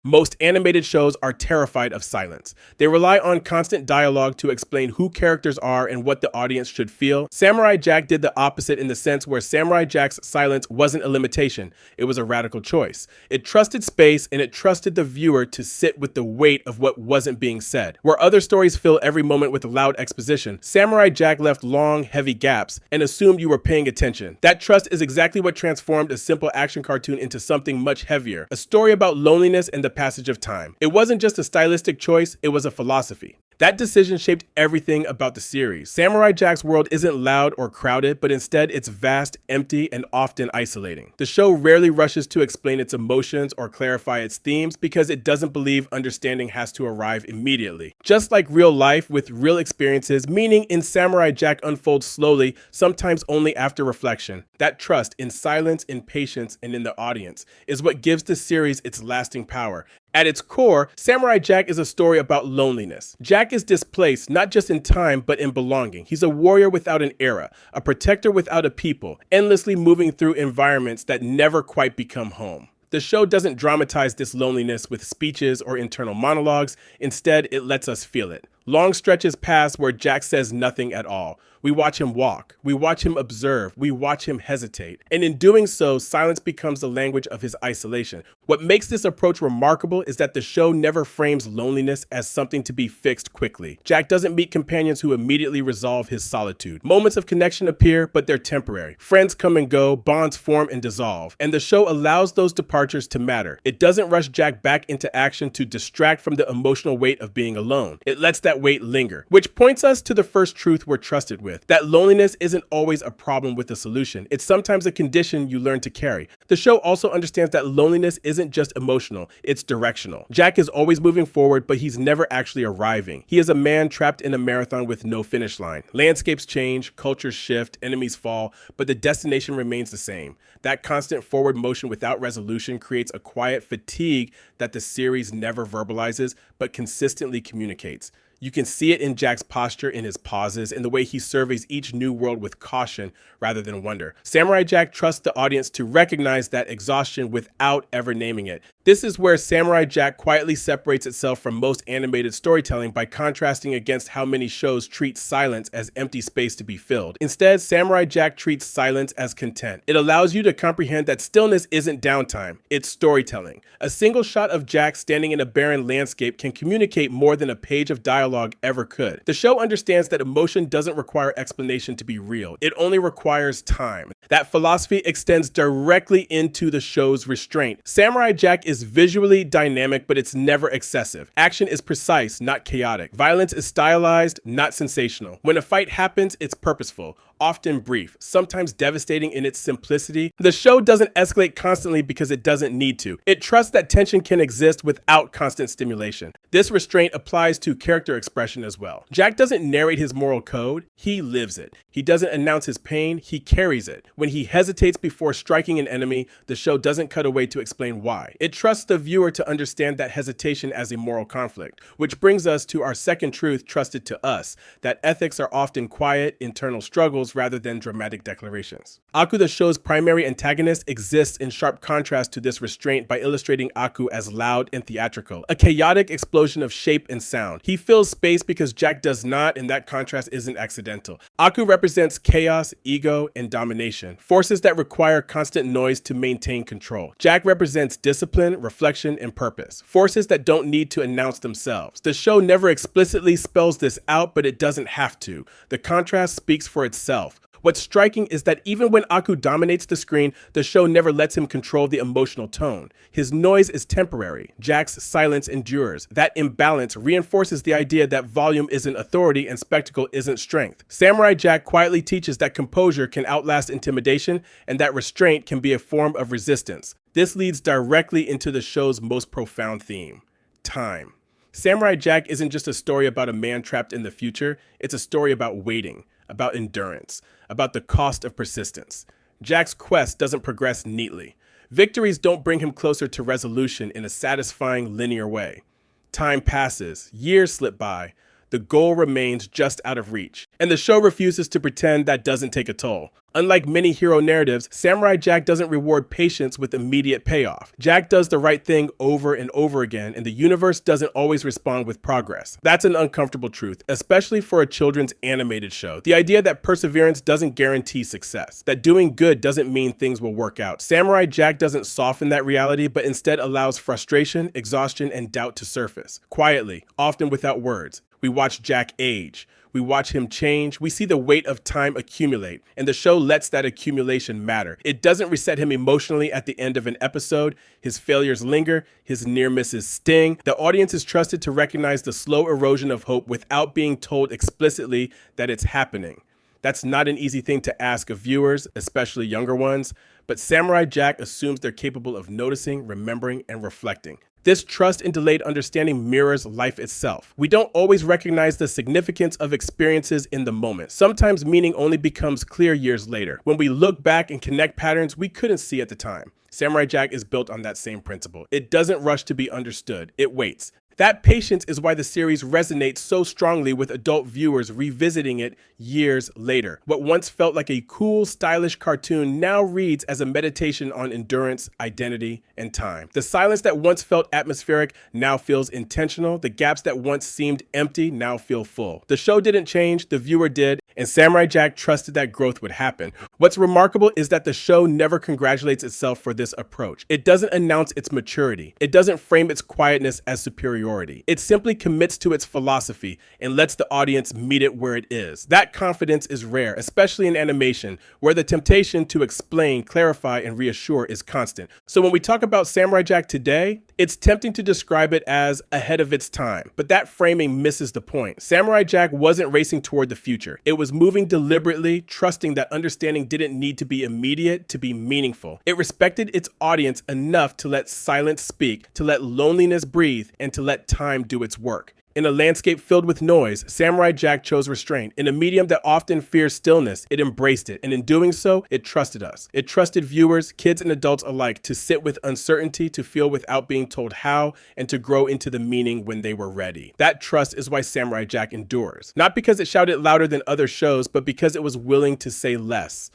Most animated shows are terrified of silence. They rely on constant dialogue to explain who characters are and what the audience should feel. Samurai Jack did the opposite in the sense where Samurai Jack's silence wasn't a limitation, it was a radical choice. It trusted space and it trusted the viewer to sit with the weight of what wasn't being said. Where other stories fill every moment with loud exposition, Samurai Jack left long, heavy gaps and assumed you were paying attention. That trust is exactly what transformed a simple action cartoon into something much heavier, a story about loneliness and the passage of time. It wasn't just a stylistic choice, it was a philosophy. That decision shaped everything about the series. Samurai Jack's world isn't loud or crowded, but instead it's vast, empty, and often isolating. The show rarely rushes to explain its emotions or clarify its themes because it doesn't believe understanding has to arrive immediately. Just like real life with real experiences, meaning in Samurai Jack unfolds slowly, sometimes only after reflection. That trust in silence, in patience, and in the audience is what gives the series its lasting power. At its core, Samurai Jack is a story about loneliness. Jack is displaced not just in time, but in belonging. He's a warrior without an era, a protector without a people, endlessly moving through environments that never quite become home. The show doesn't dramatize this loneliness with speeches or internal monologues. Instead, it lets us feel it. Long stretches pass where Jack says nothing at all. We watch him walk, we watch him observe, we watch him hesitate. And in doing so, silence becomes the language of his isolation. What makes this approach remarkable is that the show never frames loneliness as something to be fixed quickly. Jack doesn't meet companions who immediately resolve his solitude. Moments of connection appear, but they're temporary. Friends come and go, bonds form and dissolve, and the show allows those departures to matter. It doesn't rush Jack back into action to distract from the emotional weight of being alone. It lets that weight linger, which points us to the first truth we're trusted with. That loneliness isn't always a problem with a solution. It's sometimes a condition you learn to carry. The show also understands that loneliness isn't just emotional, it's directional. Jack is always moving forward, but he's never actually arriving. He is a man trapped in a marathon with no finish line. Landscapes change, cultures shift, enemies fall, but the destination remains the same. That constant forward motion without resolution creates a quiet fatigue that the series never verbalizes, but consistently communicates. You can see it in Jack's posture, in his pauses, in the way he surveys each new world with caution rather than wonder. Samurai Jack trusts the audience to recognize that exhaustion without ever naming it. This is where Samurai Jack quietly separates itself from most animated storytelling by contrasting against how many shows treat silence as empty space to be filled. Instead, Samurai Jack treats silence as content. It allows you to comprehend that stillness isn't downtime, it's storytelling. A single shot of Jack standing in a barren landscape can communicate more than a page of dialogue ever could. The show understands that emotion doesn't require explanation to be real. It only requires time. That philosophy extends directly into the show's Restraint. Samurai Jack is visually dynamic, but it's never excessive. Action is precise, not chaotic. Violence is stylized, not sensational. When a fight happens, it's purposeful, often brief, sometimes devastating in its simplicity. The show doesn't escalate constantly because it doesn't need to. It trusts that tension can exist without constant stimulation. This restraint applies to character expression as well. Jack doesn't narrate his moral code, he lives it. He doesn't announce his pain, he carries it. When he hesitates before striking an enemy, the show doesn't cut away to explain why. It trusts the viewer to understand that hesitation as a moral conflict, which brings us to our second truth trusted to us, that ethics are often quiet, internal struggles rather than dramatic declarations. Aku, the show's primary antagonist, exists in sharp contrast to this restraint by illustrating Aku as loud and theatrical, a chaotic explosion of shape and sound. He fills space because Jack does not, and that contrast isn't accidental. Aku represents chaos, ego, and domination, forces that require constant noise to maintain control. Jack represents discipline, reflection, and purpose, forces that don't need to announce themselves. The show never explicitly spells this out, but it doesn't have to. The contrast speaks for itself. What's striking is that even when Aku dominates the screen, the show never lets him control the emotional tone. His noise is temporary. Jack's silence endures. That imbalance reinforces the idea that volume isn't authority and spectacle isn't strength. Samurai Jack quietly teaches that composure can outlast intimidation and that restraint can be a form of resistance. This leads directly into the show's most profound theme: time. Samurai Jack isn't just a story about a man trapped in the future, it's a story about waiting, about endurance, about the cost of persistence. Jack's quest doesn't progress neatly. Victories don't bring him closer to resolution in a satisfying linear way. Time passes, years slip by. the goal remains just out of reach. And the show refuses to pretend that doesn't take a toll. Unlike many hero narratives, Samurai Jack doesn't reward patience with immediate payoff. Jack does the right thing over and over again, and the universe doesn't always respond with progress. That's an uncomfortable truth, especially for a children's animated show. The idea that perseverance doesn't guarantee success, that doing good doesn't mean things will work out. Samurai Jack doesn't soften that reality, but instead allows frustration, exhaustion, and doubt to surface. Quietly, often without words. We watch Jack age. We watch him change. We see the weight of time accumulate, and the show lets that accumulation matter. It doesn't reset him emotionally at the end of an episode. His failures linger. His near misses sting. The audience is trusted to recognize the slow erosion of hope without being told explicitly that it's happening. That's not an easy thing to ask of viewers, especially younger ones, but Samurai Jack assumes they're capable of noticing, remembering, and reflecting. This trust in delayed understanding mirrors life itself. We don't always recognize the significance of experiences in the moment. Sometimes meaning only becomes clear years later, when we look back and connect patterns we couldn't see at the time. Samurai Jack is built on that same principle. It doesn't rush to be understood. It waits. That patience is why the series resonates so strongly with adult viewers revisiting it years later. What once felt like a cool, stylish cartoon now reads as a meditation on endurance, identity, and time. The silence that once felt atmospheric now feels intentional. The gaps that once seemed empty now feel full. The show didn't change, the viewer did, and Samurai Jack trusted that growth would happen. What's remarkable is that the show never congratulates itself for this approach. It doesn't announce its maturity. It doesn't frame its quietness as superiority. It simply commits to its philosophy and lets the audience meet it where it is. That confidence is rare, especially in animation, where the temptation to explain, clarify, and reassure is constant. So when we talk about Samurai Jack today, it's tempting to describe it as ahead of its time, but that framing misses the point. Samurai Jack wasn't racing toward the future. It was moving deliberately, trusting that understanding didn't need to be immediate to be meaningful. It respected its audience enough to let silence speak, to let loneliness breathe, and to let time do its work. In a landscape filled with noise, Samurai Jack chose restraint. In a medium that often fears stillness, it embraced it, and in doing so, it trusted us. It trusted viewers, kids and adults alike, to sit with uncertainty, to feel without being told how, and to grow into the meaning when they were ready. That trust is why Samurai Jack endures. Not because it shouted louder than other shows, but because it was willing to say less.